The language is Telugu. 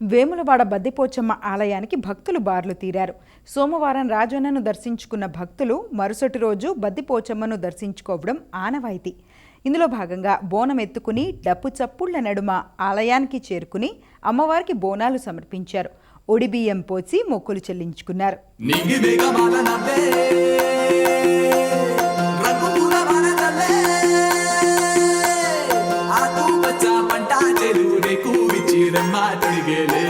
వేములవాడ బద్దిపోచమ్మ ఆలయానికి భక్తులు బార్లు తీరారు. సోమవారం రాజన్నను దర్శించుకున్న భక్తులు మరుసటి రోజు బద్దిపోచమ్మను దర్శించుకోవడం ఆనవాయితీ. ఇందులో భాగంగా బోనం ఎత్తుకుని డప్పు చప్పుళ్ల నడుమ ఆలయానికి చేరుకుని అమ్మవారికి బోనాలు సమర్పించారు. ఒడిబియ్యం పోసి మొక్కులు చెల్లించుకున్నారు. పంట చెరువు రేకు విచ్చిరమ్మ తిరిగేలే.